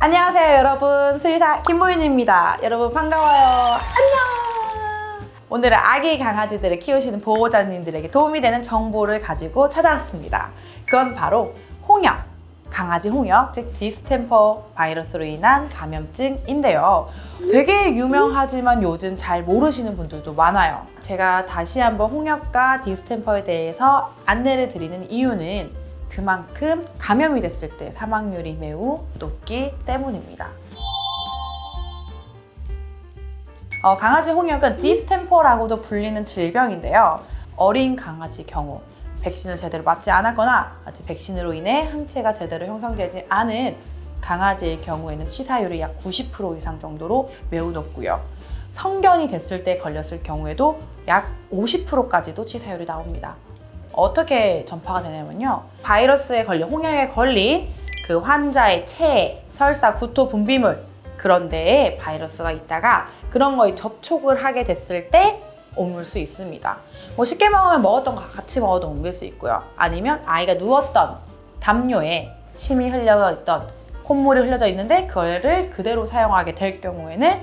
안녕하세요 여러분, 수의사 김보윤입니다. 여러분 반가워요. 안녕. 오늘은 아기 강아지들을 키우시는 보호자님들에게 도움이 되는 정보를 가지고 찾아왔습니다. 그건 바로 홍역, 강아지 홍역, 즉 디스템퍼 바이러스로 인한 감염증인데요. 되게 유명하지만 요즘 잘 모르시는 분들도 많아요. 제가 다시 한번 홍역과 디스템퍼에 대해서 안내를 드리는 이유는 그만큼 감염이 됐을 때 사망률이 매우 높기 때문입니다. 강아지 홍역은 디스템퍼라고도 불리는 질병인데요. 어린 강아지 경우 백신을 제대로 맞지 않았거나 아직 백신으로 인해 항체가 제대로 형성되지 않은 강아지의 경우에는 치사율이 약 90% 이상 정도로 매우 높고요. 성견이 됐을 때 걸렸을 경우에도 약 50%까지도 치사율이 나옵니다. 어떻게 전파가 되냐면요. 바이러스에 걸린, 홍역에 걸린 그 환자의 체해, 설사, 구토, 분비물 그런 데에 바이러스가 있다가 그런 거에 접촉을 하게 됐을 때 옮을 수 있습니다. 쉽게 먹으면 먹었던 거 같이 먹어도 옮길 수 있고요. 아니면 아이가 누웠던 담요에 침이 흘려 있던 콧물이 흘려져 있는데 그거를 그대로 사용하게 될 경우에는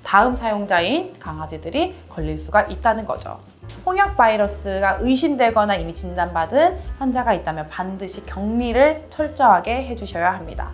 다음 사용자인 강아지들이 걸릴 수가 있다는 거죠. 홍역 바이러스가 의심되거나 이미 진단받은 환자가 있다면 반드시 격리를 철저하게 해주셔야 합니다.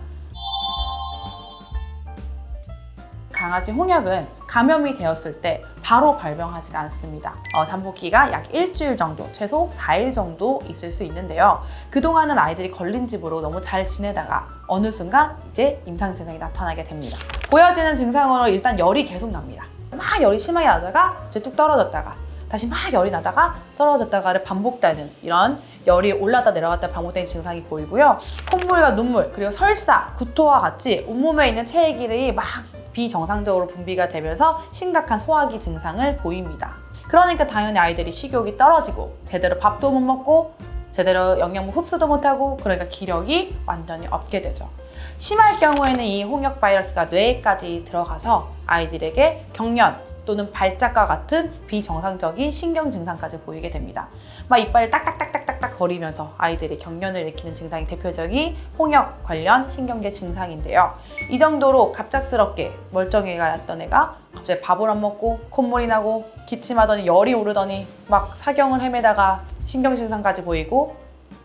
강아지 홍역은 감염이 되었을 때 바로 발병하지가 않습니다. 잠복기가 약 일주일 정도, 최소 4일 정도 있을 수 있는데요. 그동안은 아이들이 걸린 집으로 너무 잘 지내다가 어느 순간 이제 임상 증상이 나타나게 됩니다. 보여지는 증상으로 일단 열이 계속 납니다. 막 열이 심하게 나다가 이제 뚝 떨어졌다가 다시 막 열이 나다가 떨어졌다가를 반복되는 이런 열이 올랐다 내려갔다 반복되는 증상이 보이고요. 콧물과 눈물, 그리고 설사, 구토와 같이 온몸에 있는 체액이 막 비정상적으로 분비가 되면서 심각한 소화기 증상을 보입니다. 그러니까 당연히 아이들이 식욕이 떨어지고 제대로 밥도 못 먹고 제대로 영양분 흡수도 못하고 그러니까 기력이 완전히 없게 되죠. 심할 경우에는 이 홍역 바이러스가 뇌에까지 들어가서 아이들에게 경련 또는 발작과 같은 비정상적인 신경 증상까지 보이게 됩니다. 막 이빨을 딱딱딱딱딱 거리면서 아이들이 경련을 일으키는 증상이 대표적인 홍역 관련 신경계 증상인데요. 이 정도로 갑작스럽게 멀쩡해갔던 애가 갑자기 밥을 안 먹고 콧물이 나고 기침하더니 열이 오르더니 막 사경을 헤매다가 신경 증상까지 보이고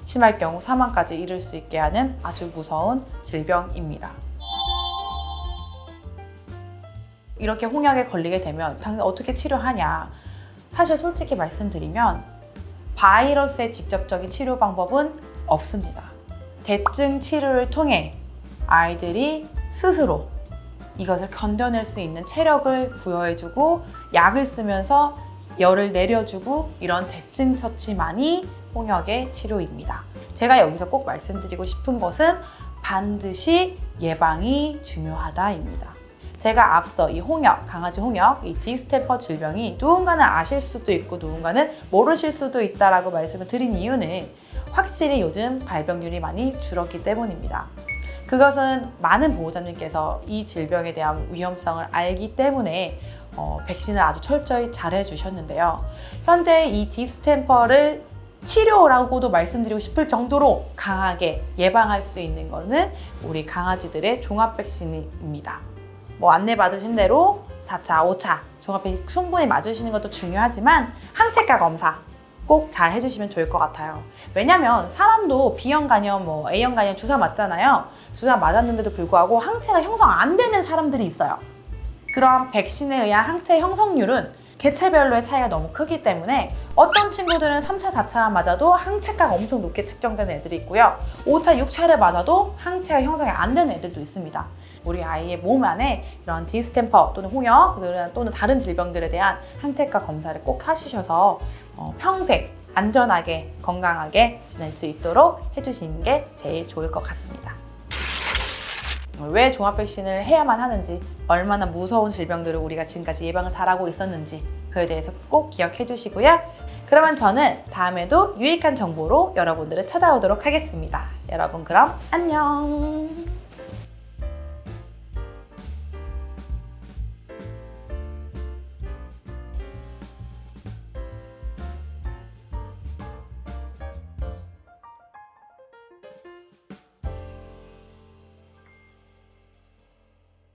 심할 경우 사망까지 이를 수 있게 하는 아주 무서운 질병입니다. 이렇게 홍역에 걸리게 되면 당연히 어떻게 치료하냐? 사실 솔직히 말씀드리면 바이러스의 직접적인 치료 방법은 없습니다. 대증 치료를 통해 아이들이 스스로 이것을 견뎌낼 수 있는 체력을 부여해주고 약을 쓰면서 열을 내려주고 이런 대증 처치만이 홍역의 치료입니다. 제가 여기서 꼭 말씀드리고 싶은 것은 반드시 예방이 중요하다입니다. 제가 앞서 이 홍역, 강아지 홍역, 이 디스템퍼 질병이 누군가는 아실 수도 있고 누군가는 모르실 수도 있다라고 말씀을 드린 이유는 확실히 요즘 발병률이 많이 줄었기 때문입니다. 그것은 많은 보호자님께서 이 질병에 대한 위험성을 알기 때문에 백신을 아주 철저히 잘 해주셨는데요. 현재 이 디스템퍼를 치료라고도 말씀드리고 싶을 정도로 강하게 예방할 수 있는 것은 우리 강아지들의 종합 백신입니다. 안내받으신 대로 4차, 5차 종합백신 충분히 맞으시는 것도 중요하지만 항체가 검사 꼭 잘 해주시면 좋을 것 같아요. 왜냐면 사람도 B형 간염, A형 간염 주사 맞잖아요. 주사 맞았는데도 불구하고 항체가 형성 안 되는 사람들이 있어요. 그럼 백신에 의한 항체 형성률은 개체별로의 차이가 너무 크기 때문에 어떤 친구들은 3차, 4차 맞아도 항체가가 엄청 높게 측정되는 애들이 있고요. 5차, 6차를 맞아도 항체가 형성이 안 되는 애들도 있습니다. 우리 아이의 몸 안에 이런 디스템퍼 또는 홍역 또는 다른 질병들에 대한 항체가 검사를 꼭 하시셔서 평생 안전하게 건강하게 지낼 수 있도록 해주시는 게 제일 좋을 것 같습니다. 왜 종합백신을 해야만 하는지, 얼마나 무서운 질병들을 우리가 지금까지 예방을 잘하고 있었는지 그에 대해서 꼭 기억해 주시고요. 그러면 저는 다음에도 유익한 정보로 여러분들을 찾아오도록 하겠습니다. 여러분 그럼 안녕!